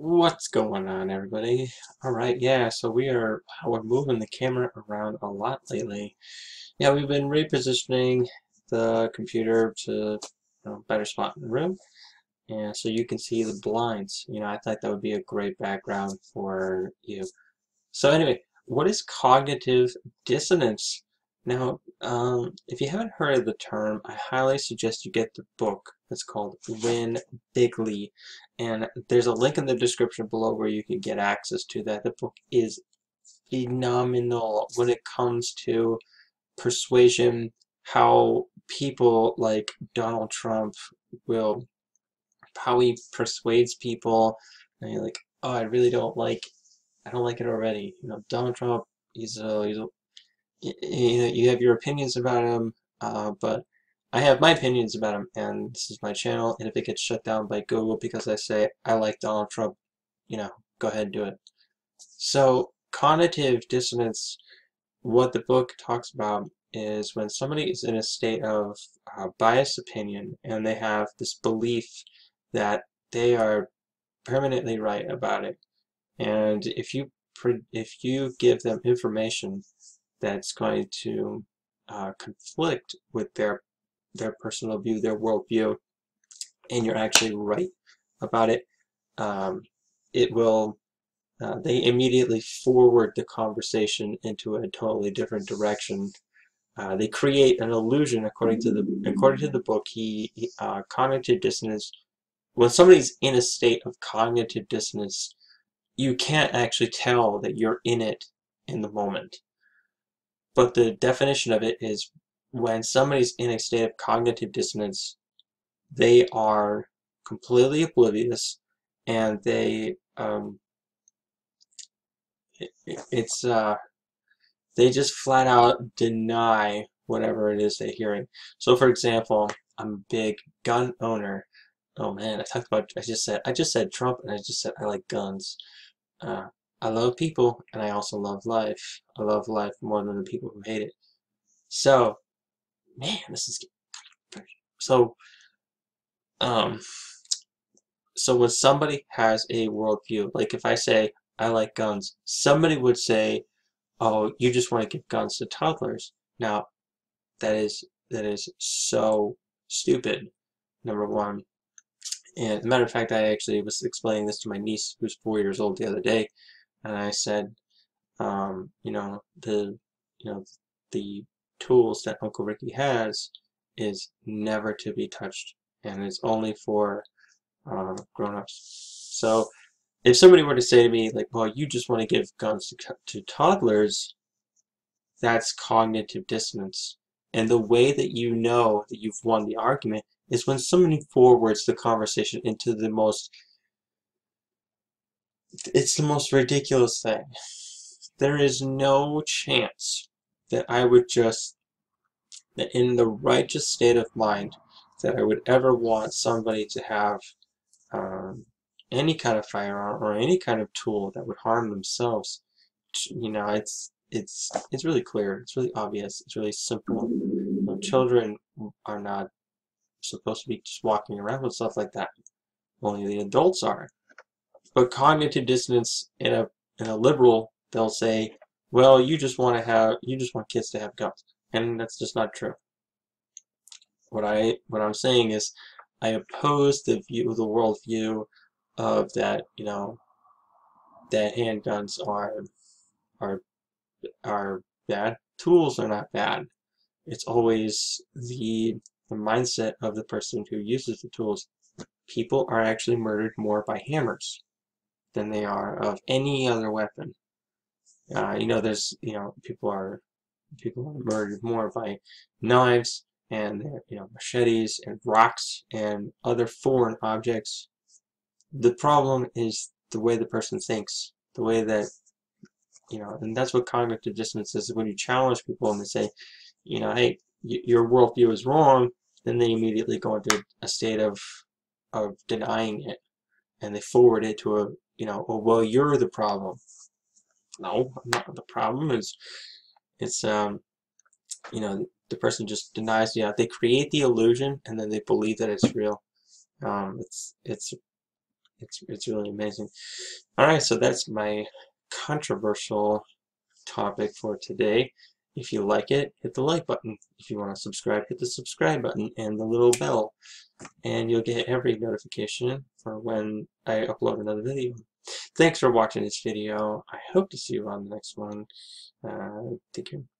What's going on, everybody? All right, yeah, so we're moving the camera around a lot lately. Yeah, we've been repositioning the computer to better spot in the room, and so you can see the blinds. I thought that would be a great background for you. So anyway, what is cognitive dissonance? Now, if you haven't heard of the term, I highly suggest you get the book. It's called Win Bigly, and there's a link in the description below where you can get access to that. The book is phenomenal when it comes to persuasion, how people like Donald Trump will, how he persuades people, and you're like, oh, I don't like it already. Donald Trump, you have your opinions about him, but I have my opinions about him, and this is my channel, and if it gets shut down by Google because I say I like Donald Trump, go ahead and do it. So, cognitive dissonance, what the book talks about is when somebody is in a state of biased opinion and they have this belief that they are permanently right about it. And if you give them information that's going to conflict with their personal view, their worldview, and you're actually right about it, um, it will. They immediately forward the conversation into a totally different direction. They create an illusion, according to the book. Cognitive dissonance. When somebody's in a state of cognitive dissonance, you can't actually tell that you're in it in the moment. But the definition of it is when somebody's in a state of cognitive dissonance, they are completely oblivious, and it's they just flat out deny whatever it is they're hearing. So, for example, I'm a big gun owner. Oh man, I just said Trump, and I just said I like guns. Uh, I love people, and I also love life. I love life more than the people who hate it. So, man, this is so. Um, so when somebody has a worldview, like if I say I like guns, somebody would say, "Oh, you just want to give guns to toddlers." Now, that is so stupid. Number one, and as a matter of fact, I actually was explaining this to my niece, who's 4 years old, the other day, and I said, you know, the tools that Uncle Ricky has is never to be touched, and it's only for grown-ups. So if somebody were to say to me, like, well, you just want to give guns to toddlers, that's cognitive dissonance. And the way that you know that you've won the argument is when somebody forwards the conversation into it's the most ridiculous thing. There is no chance that I would just, that in the righteous state of mind, that I would ever want somebody to have um, any kind of firearm or any kind of tool that would harm themselves. It's really clear. It's really obvious. It's really simple. Children are not supposed to be just walking around with stuff like that. Only the adults are. But cognitive dissonance in a liberal, they'll say, well, you just want kids to have guns, and that's just not true. What I'm saying is, I oppose the worldview of that, that handguns are are bad. Tools are not bad. It's always the mindset of the person who uses the tools. People are actually murdered more by hammers than they are of any other weapon. There's people are murdered more by knives and machetes and rocks and other foreign objects. The problem is the way the person thinks, the way that and that's what cognitive dissonance is. When you challenge people and they say, hey, your worldview is wrong, then they immediately go into a state of denying it, and they forward it to oh, well, you're the problem. No, I'm not the problem. It's the person just denies. They create the illusion and then they believe that it's real. It's It's really amazing. All right, so that's my controversial topic for today. If you like it, hit the like button. If you want to subscribe, hit the subscribe button and the little bell, and you'll get every notification for when I upload another video. Thanks for watching this video. I hope to see you on the next one. Take care.